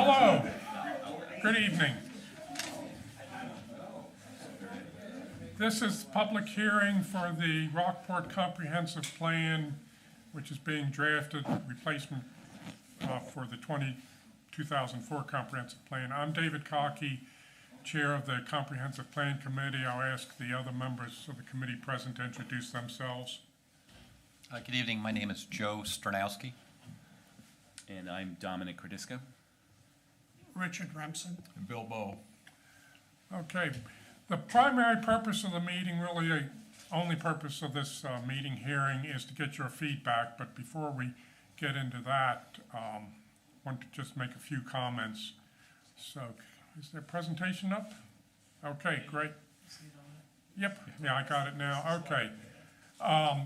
Hello. Good evening. This is the public hearing for the Rockport Comprehensive Plan, which is being drafted, replacement for the 2004 Comprehensive Plan. I'm David Cockey, Chair of the Comprehensive Plan Committee. I'll ask the other members of the committee present to introduce themselves. Good evening. My name is Joe Stronowski. And I'm Dominic Kordisco. Richard Remsen. And Bill Bowe. Okay. The primary purpose of the meeting, really the only purpose of this meeting hearing, is to get your feedback. But before we get into that, I want to just make a few comments. So, is their presentation up? Okay, great. Yep, yeah, I got it now. Okay.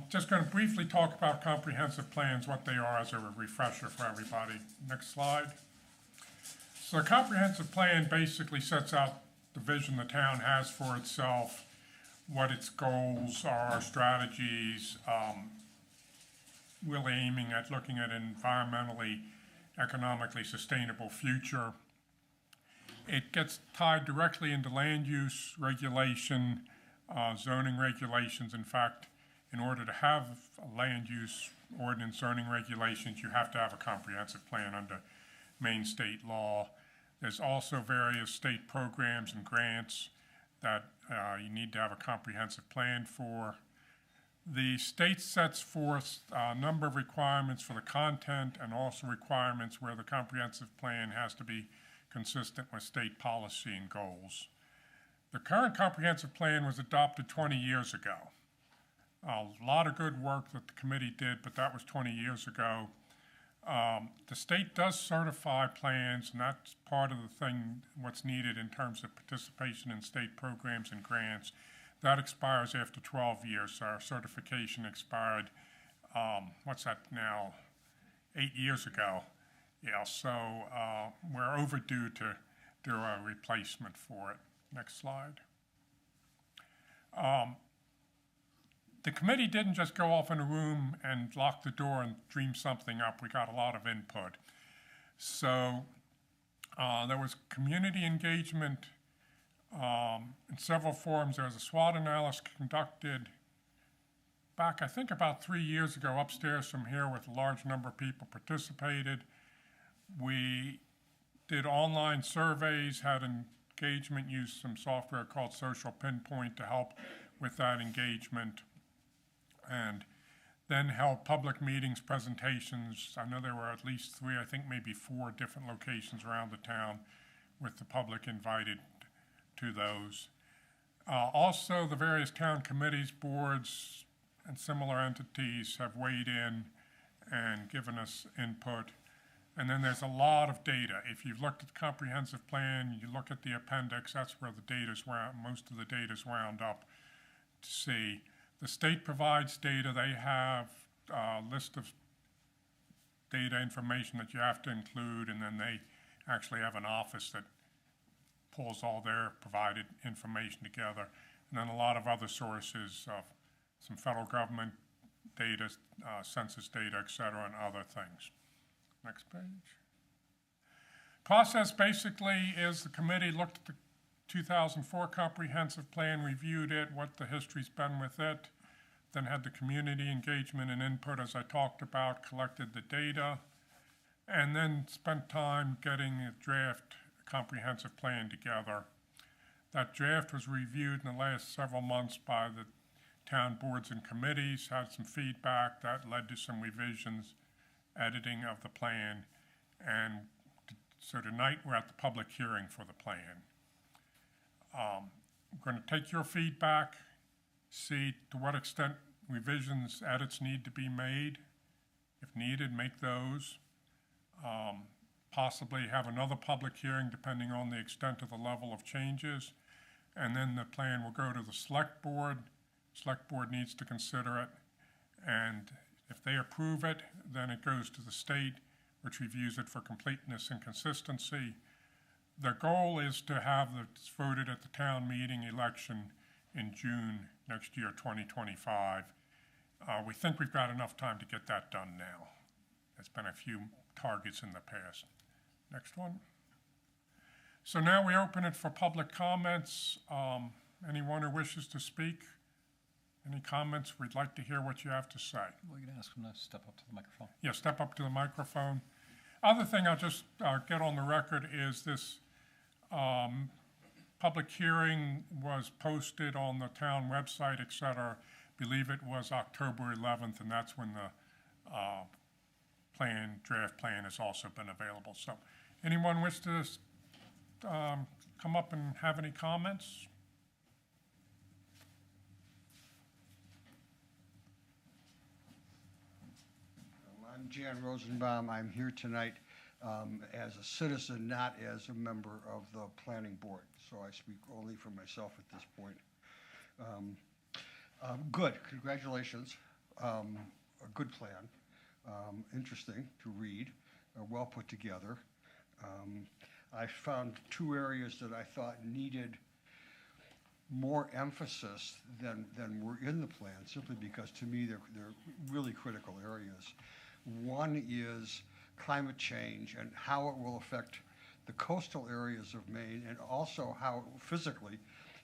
Just going to briefly talk about comprehensive plans, what they are as a refresher for everybody. Next slide. So a comprehensive plan basically sets out the vision the town has for itself, what its goals are, strategies, really aiming at looking at an environmentally, economically sustainable future. It gets tied directly into land use regulation, zoning regulations. In fact, in order to have a land use ordinance, zoning regulations, you have to have a comprehensive plan under Maine state law. There's also various state programs and grants that you need to have a comprehensive plan for. The state sets forth a number of requirements for the content and also requirements where the comprehensive plan has to be consistent with state policy and goals. The current comprehensive plan was adopted 20 years ago. A lot of good work that the committee did, but that was 20 years ago. The state does certify plans, and that's part of the thing, what's needed in terms of participation in state programs and grants. That expires after 12 years. So our certification expired, what's that now, 8 years ago. Yeah, so we're overdue to do a replacement for it. Next slide. The committee didn't just go off in a room and lock the door and dream something up. We got a lot of input. So there was community engagement in several forms. There was a SWOT analysis conducted back, I think, about 3 years ago upstairs from here with a large number of people participated. We did online surveys, had engagement, used some software called Social Pinpoint to help with that engagement, and then held public meetings, presentations. I know there were at least 3, I think maybe 4 different locations around the town with the public invited to those. Also, the various town committees, boards, and similar entities have weighed in and given us input. And then there's a lot of data. If you've looked at the comprehensive plan, you look at the appendix, that's where the data's most of the data's wound up to see. The state provides data. They have a list of data information that you have to include, and then they actually have an office that pulls all their provided information together. And then a lot of other sources of some federal government data, census data, et cetera, and other things. Next page. Process basically is the committee looked at the 2004 comprehensive plan, reviewed it, what the history's been with it, then had the community engagement and input as I talked about, collected the data, and then spent time getting a draft comprehensive plan together. That draft was reviewed in the last several months by the town boards and committees, had some feedback that led to some revisions, editing of the plan, and so tonight we're at the public hearing for the plan. We're going to take your feedback, see to what extent revisions, edits need to be made. If needed, make those. Possibly have another public hearing depending on the extent of the level of changes. And then the plan will go to the select board. Select board needs to consider it. And if they approve it, then it goes to the state, which reviews it for completeness and consistency. The goal is to have it voted at the town meeting election in June next year, 2025. We think we've got enough time to get that done now. There's been a few targets in the past. Next one. So now we open it for public comments. Anyone who wishes to speak? Any comments? We'd like to hear what you have to say. We're going to ask them to step up to the microphone. Yeah, step up to the microphone. Other thing I'll just get on the record is this public hearing was posted on the town website, et cetera. Believe it was October 11th, and that's when the draft plan has also been available. So anyone wish to come up and have any comments? I'm Jan Rosenbaum. I'm here tonight as a citizen, not as a member of the planning board. So I speak only for myself at this point. Good, congratulations. A good plan, interesting to read, well put together. I found two areas that I thought needed more emphasis than were in the plan, simply because to me they're really critical areas. One is climate change and how it will affect the coastal areas of Maine, and also how physically,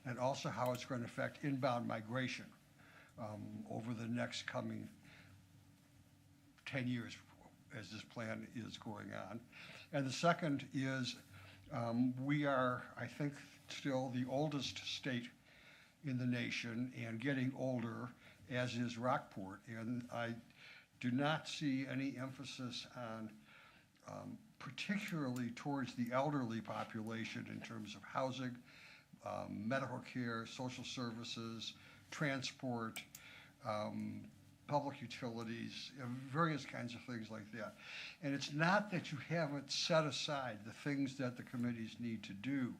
and also how it's going to affect inbound migration over the next coming 10 years as this plan is going on. And the second is we are, I think, still the oldest state in the nation and getting older, as is Rockport. And I do not see any emphasis on particularly towards the elderly population in terms of housing, medical care, social services, transport, public utilities, various kinds of things like that. And it's not that you haven't set aside the things that the committees need to do,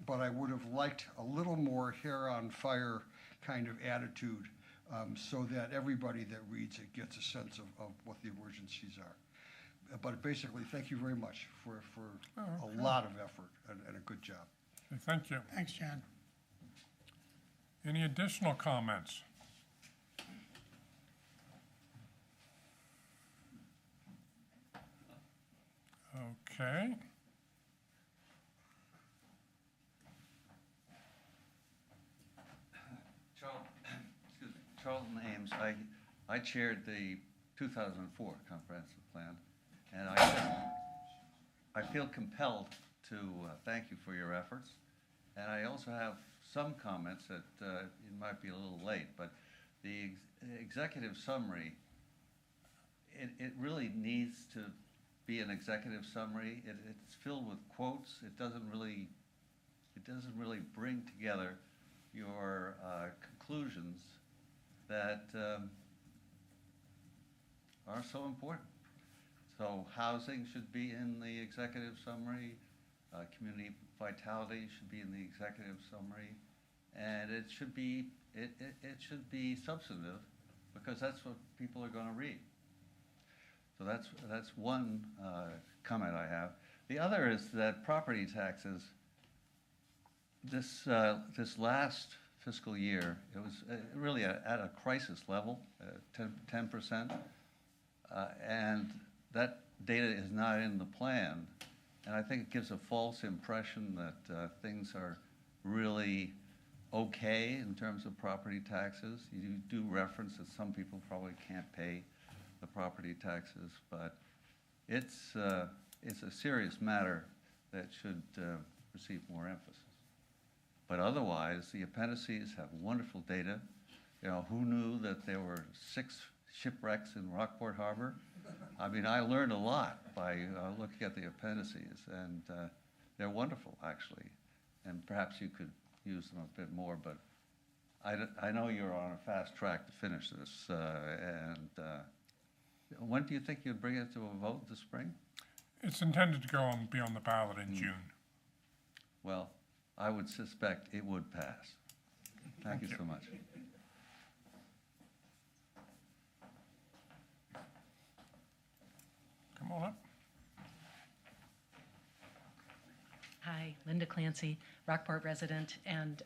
but I would have liked a little more hair on fire kind of attitude so that everybody that reads it gets a sense of what the emergencies are. But basically, thank you very much for a lot of effort and a good job. Okay, thank you. Thanks, Jan. Any additional comments? Okay. Charlton Ames, I chaired the 2004 Comprehensive Plan, and I feel compelled to thank you for your efforts. And I also have some comments that it might be a little late, but the executive summary, it really needs to be an executive summary. It's filled with quotes. It doesn't really bring together your conclusions that are so important. So housing should be in the executive summary, community vitality should be in the executive summary, and it should be substantive, because that's what people are going to read. So that's one comment I have. The other is that property taxes, this last fiscal year, it was really at a crisis level, 10%, and that data is not in the plan, and I think it gives a false impression that things are really okay in terms of property taxes. You do reference that some people probably can't pay the property taxes, but it's a serious matter that should receive more emphasis. But otherwise, the appendices have wonderful data. You know, who knew that there were 6 shipwrecks in Rockport Harbor? I mean, I learned a lot by looking at the appendices, and they're wonderful, actually. And perhaps you could use them a bit more, but I know you're on a fast track to finish this. When do you think you'd bring it to a vote this spring? It's intended to go and be on the ballot in June. Well, I would suspect it would pass. Thank you so much. Come on up. Hi, Linda Clancy, Rockport resident. And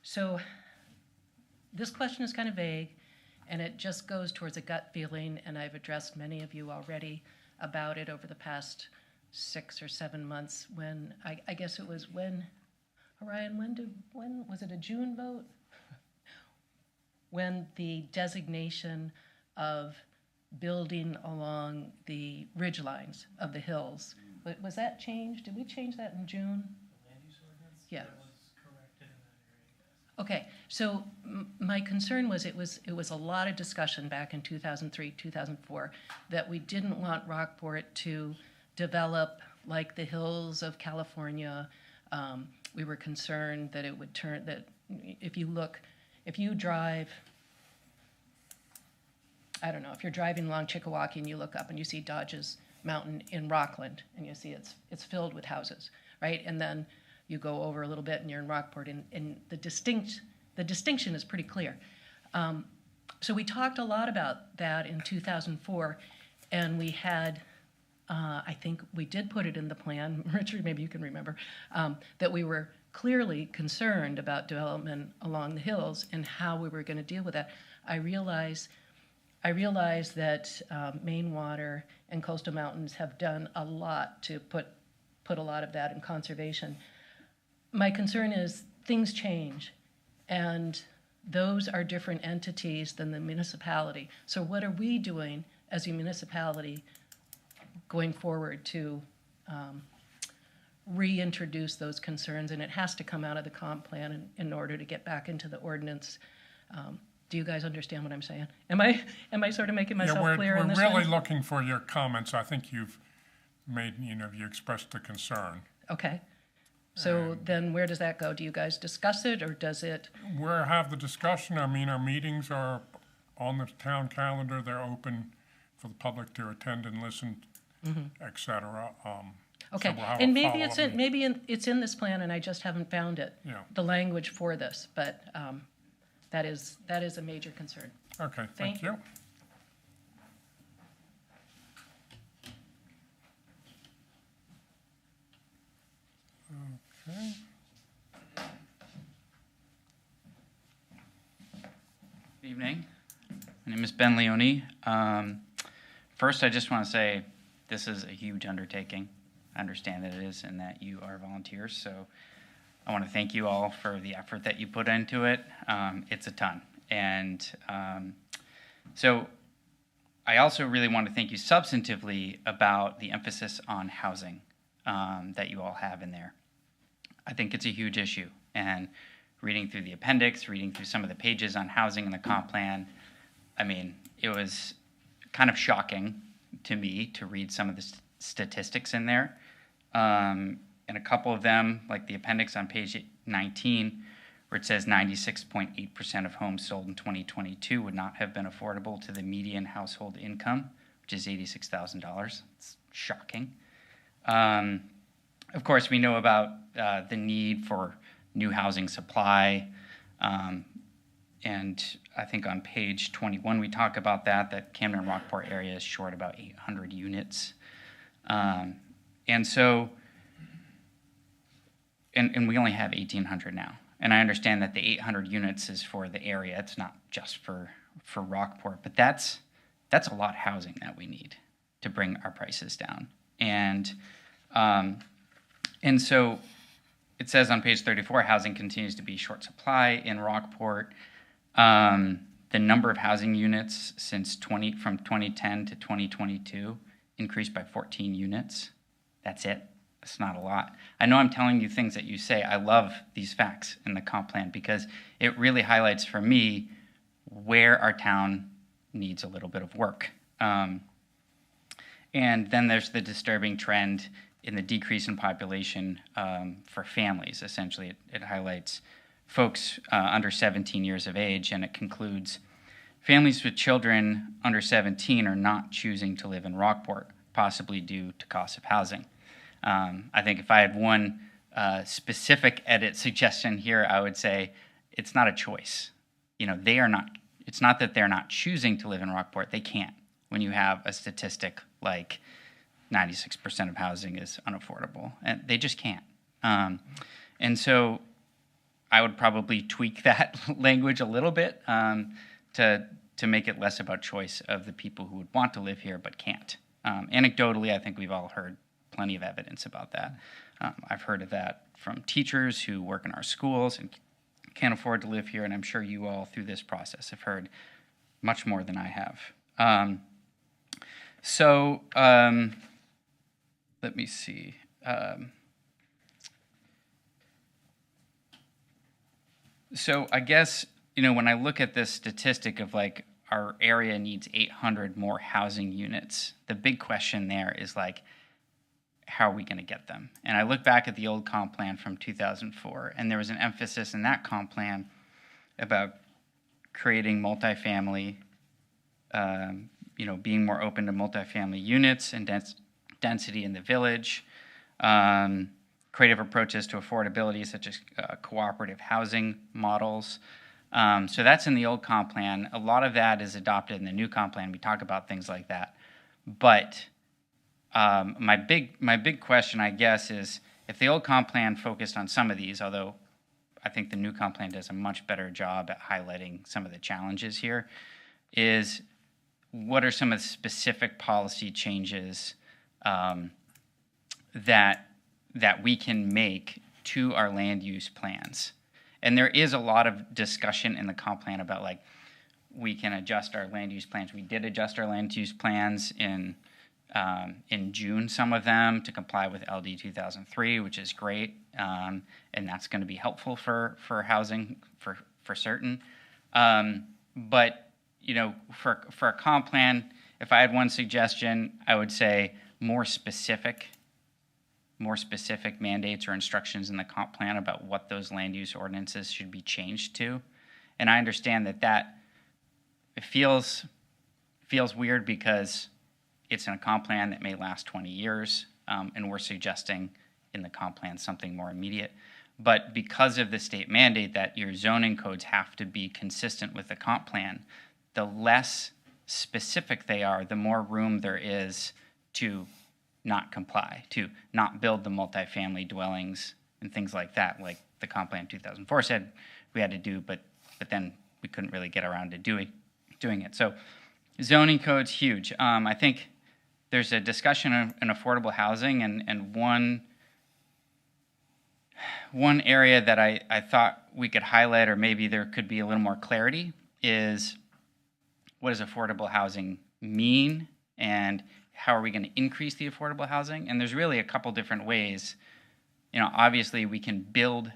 so this question is kind of vague, and it just goes towards a gut feeling, and I've addressed many of you already about it over the past 6 or 7 months when, I guess it was when, Orion, when, was it a June vote? When the designation of building along the ridge lines of the hills, was that changed? Did we change that in June? Yeah. Okay, so my concern was it was a lot of discussion back in 2003, 2004, that we didn't want Rockport to develop like the hills of California. We were concerned that it would turn, that if you drive, I don't know, if you're driving along Chickawaukee and you look up and you see Dodge's Mountain in Rockland, and you see it's filled with houses, right? And then you go over a little bit and you're in Rockport, and the distinction is pretty clear. So we talked a lot about that in 2004, and we had, I think we did put it in the plan, Richard, maybe you can remember, that we were clearly concerned about development along the hills and how we were going to deal with that. I realize that Maine Water and Coastal Mountains have done a lot to put a lot of that in conservation. My concern is things change, and those are different entities than the municipality. So what are we doing as a municipality going forward to reintroduce those concerns? And it has to come out of the comp plan in order to get back into the ordinance. Do you guys understand what I'm saying? Am I sort of making myself clear in this We're one? really looking for your comments. I think you've made, you expressed the concern. Okay. So then where does that go? Do you guys discuss it, or does it? We have the discussion. I mean, our meetings are on the town calendar. They're open for the public to attend and listen, et cetera. Okay, So we'll have and a maybe follow-up meeting. it's in this plan and I just haven't found it. Yeah. The language for this, but that is a major concern. Okay, Thank thank you. Okay. Good evening. My name is Ben Leone. First, I just want to say this is a huge undertaking. I understand that it is, and that you are volunteers. So I want to thank you all for the effort that you put into it. It's a ton. And so I also really want to thank you substantively about the emphasis on housing that you all have in there. I think it's a huge issue. And reading through the appendix, reading through some of the pages on housing in the comp plan, I mean, it was kind of shocking to me to read some of the statistics in there. And a couple of them, like the appendix on page 19, where it says 96.8% of homes sold in 2022 would not have been affordable to the median household income, which is $86,000. It's shocking. Of course, we know about the need for new housing supply, and I think on page 21 we talk about that Camden and Rockport area is short about 800 units. And so, and we only have 1,800 now. And I understand that the 800 units is for the area. It's not just for Rockport, but that's a lot of housing that we need to bring our prices down. And so it says on page 34, housing continues to be short supply in Rockport. The number of housing units from 2010 to 2022 increased by 14 units. That's it. That's not a lot. I know I'm telling you things that you say. I love these facts in the comp plan because it really highlights for me where our town needs a little bit of work. And then there's the disturbing trend in the decrease in population for families. Essentially, it highlights folks under 17 years of age, and it concludes families with children under 17 are not choosing to live in Rockport, possibly due to cost of housing. I think if I had one specific edit suggestion here, I would say it's not a choice. They are not. It's not that they're not choosing to live in Rockport. They can't. When you have a statistic like 96% of housing is unaffordable, and they just can't. And so I would probably tweak that language a little bit to make it less about choice of the people who would want to live here but can't. Anecdotally, I think we've all heard plenty of evidence about that. I've heard of that from teachers who work in our schools and can't afford to live here, and I'm sure you all through this process have heard much more than I have. Let me see. So I guess, when I look at this statistic of like our area needs 800 more housing units, the big question there is like, how are we going to get them? And I look back at the old comp plan from 2004, and there was an emphasis in that comp plan about creating multifamily, being more open to multifamily units and density in the village, creative approaches to affordability such as cooperative housing models. So that's in the old comp plan. A lot of that is adopted in the new comp plan. We talk about things like that. But my big question, I guess, is if the old comp plan focused on some of these, although I think the new comp plan does a much better job at highlighting some of the challenges here, is what are some of the specific policy changes that we can make to our land use plans? And there is a lot of discussion in the comp plan about like we can adjust our land use plans. We did adjust our land use plans in June, some of them to comply with LD 2003, which is great, and that's going to be helpful for housing for certain. But for a comp plan, if I had one suggestion, I would say more specific mandates or instructions in the comp plan about what those land use ordinances should be changed to. And I understand that it feels weird because it's in a comp plan that may last 20 years, and we're suggesting in the comp plan something more immediate. But because of the state mandate that your zoning codes have to be consistent with the comp plan, the less specific they are, the more room there is to not comply, to not build the multifamily dwellings and things like that, like the comp plan 2004 said we had to do, but then we couldn't really get around to doing it. So zoning code's huge. I think there's a discussion in affordable housing, and one area that I thought we could highlight, or maybe there could be a little more clarity, is what does affordable housing mean, and how are we going to increase the affordable housing? And there's really a couple different ways. Obviously we can build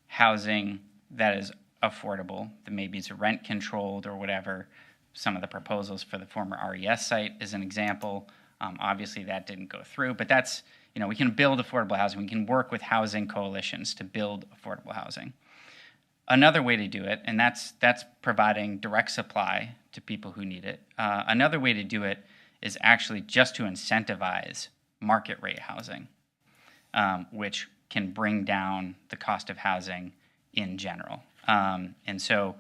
housing that is affordable, that maybe it's rent controlled or whatever. Some of the proposals for the former RES site is an example. Obviously that didn't go through, but that's, we can build affordable housing. We can work with housing coalitions to build affordable housing. Another way to do it, and that's providing direct supply to people who need it. Another way to do it is actually just to incentivize market rate housing, which can bring down the cost of housing in general. And so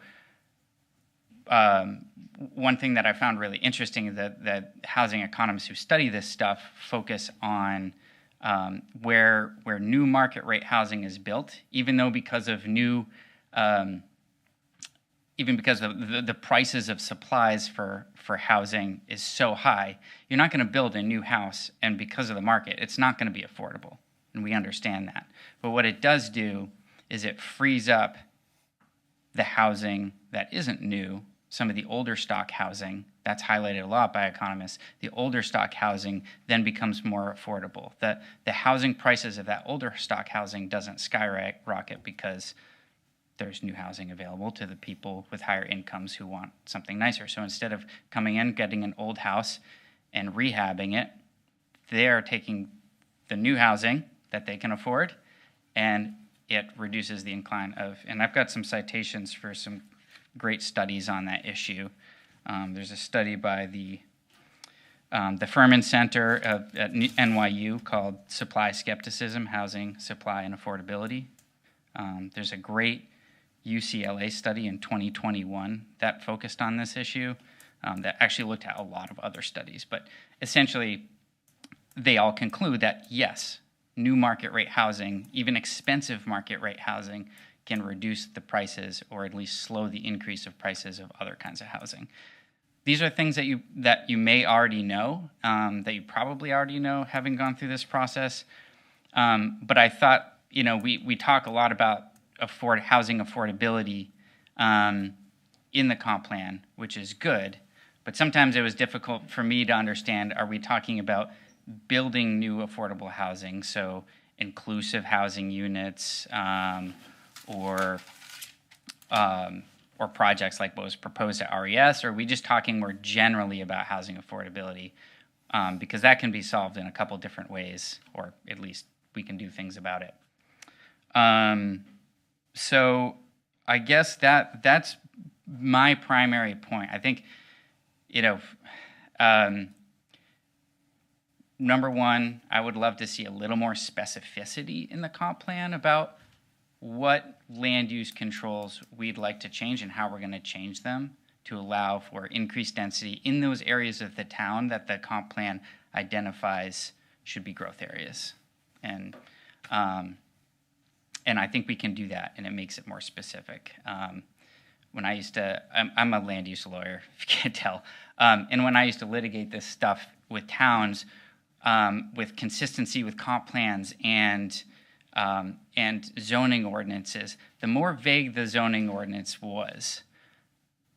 one thing that I found really interesting is that housing economists who study this stuff focus on where new market rate housing is built, even because of the prices of supplies for housing is so high, you're not going to build a new house, and because of the market, it's not going to be affordable, and we understand that. But what it does do is it frees up the housing that isn't new, some of the older stock housing, that's highlighted a lot by economists, the older stock housing then becomes more affordable. The housing prices of that older stock housing doesn't skyrocket because there's new housing available to the people with higher incomes who want something nicer. So instead of coming in, getting an old house and rehabbing it, they're taking the new housing that they can afford, and it reduces the incline of, and I've got some citations for some great studies on that issue. There's a study by the Furman Center at NYU called Supply Skepticism, Housing, Supply, and Affordability. There's a great UCLA study in 2021 that focused on this issue that actually looked at a lot of other studies. But essentially, they all conclude that, yes, new market rate housing, even expensive market rate housing, can reduce the prices or at least slow the increase of prices of other kinds of housing. these are things that you may already know, that you probably already know, having gone through this process. But I thought, we talk a lot about housing affordability in the comp plan, which is good. But sometimes it was difficult for me to understand, are we talking about building new affordable housing, so inclusive housing units, or projects like what was proposed at RES, or are we just talking more generally about housing affordability? Because that can be solved in a couple different ways, or at least we can do things about it. So I guess that's my primary point. I think, number one, I would love to see a little more specificity in the comp plan about what land use controls we'd like to change and how we're going to change them to allow for increased density in those areas of the town that the comp plan identifies should be growth areas. And I think we can do that, and it makes it more specific. When I used to, I'm a land use lawyer, if you can't tell, and when I used to litigate this stuff with towns, with consistency with comp plans and zoning ordinances, the more vague the zoning ordinance was,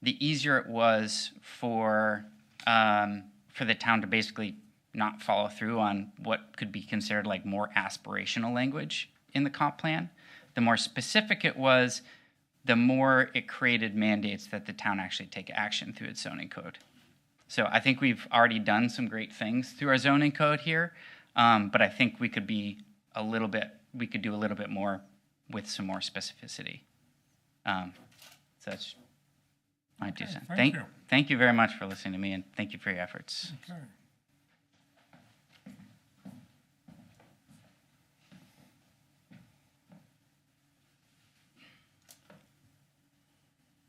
the easier it was for the town to basically not follow through on what could be considered like more aspirational language in the comp plan. The more specific it was, the more it created mandates that the town actually take action through its zoning code. So I think we've already done some great things through our zoning code here, but I think we could do a little bit more with some more specificity. So that's my 2 cents. Thank you. Thank you very much for listening to me, and thank you for your efforts. Okay.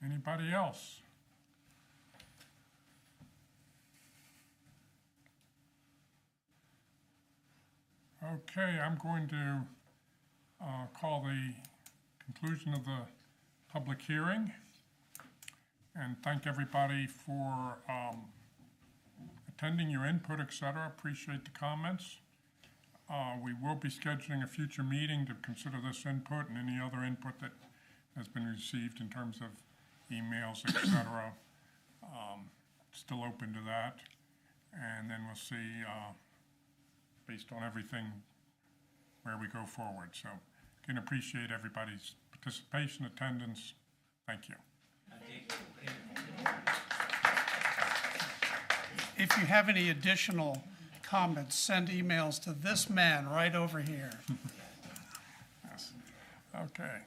Anybody else? Okay, I'm going to call the conclusion of the public hearing and thank everybody for attending, your input, etc. Appreciate the comments. We will be scheduling a future meeting to consider this input and any other input that has been received in terms of emails, etc. Still open to that. And then we'll see, based on everything, where we go forward. So, can appreciate everybody's participation, attendance. Thank you. If you have any additional comments, send emails to this man right over here. Yes. Okay.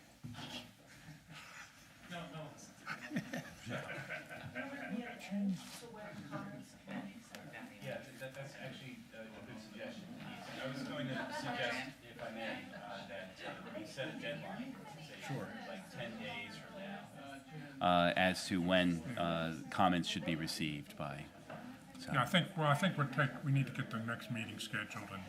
Yeah, that's actually a good suggestion. I was going to suggest, if I may, that we set a deadline, say, like 10 days from now, as to when comments should be received by. So. Yeah, I think we need to get the next meeting scheduled and.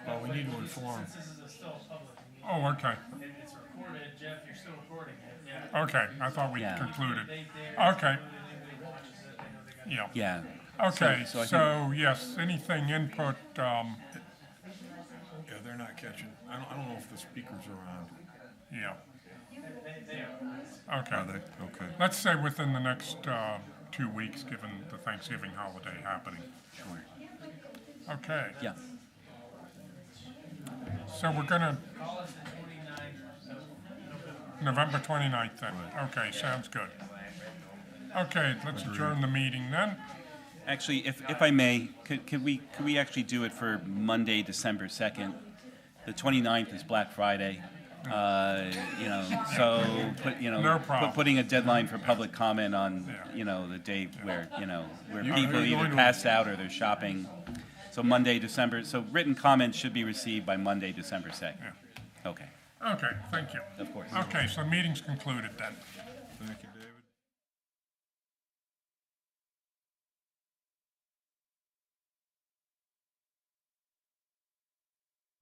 Well, we need to inform. This is still a public meeting. Oh, okay. And it's recorded, Jeff, you're still recording it. Yeah. Okay, I thought we Yeah. concluded. They Okay, they watch it, they know they got. yeah. Yeah. Okay, So I so yes, anything input, Yeah, they're not catching. I don't know if the speakers are on. yeah. They are. Okay. Are they? Okay. Let's say within the next 2 weeks, given the Thanksgiving holiday happening. Sure. Okay, Yeah. so we're gonna, Call us at 29. November 29th then. Okay, sounds good. Okay, let's adjourn the meeting then. Actually, if I may, could we actually do it for Monday, December 2nd? The 29th is Black Friday. So No problem. putting a deadline for public comment on, Yeah. the day where, where You- people are you either going to- passed out or they're shopping. So so written comments should be received by Monday, December 2nd. Yeah. Okay, Okay, thank you. of course. Okay, so meeting's concluded then. Thank you, David.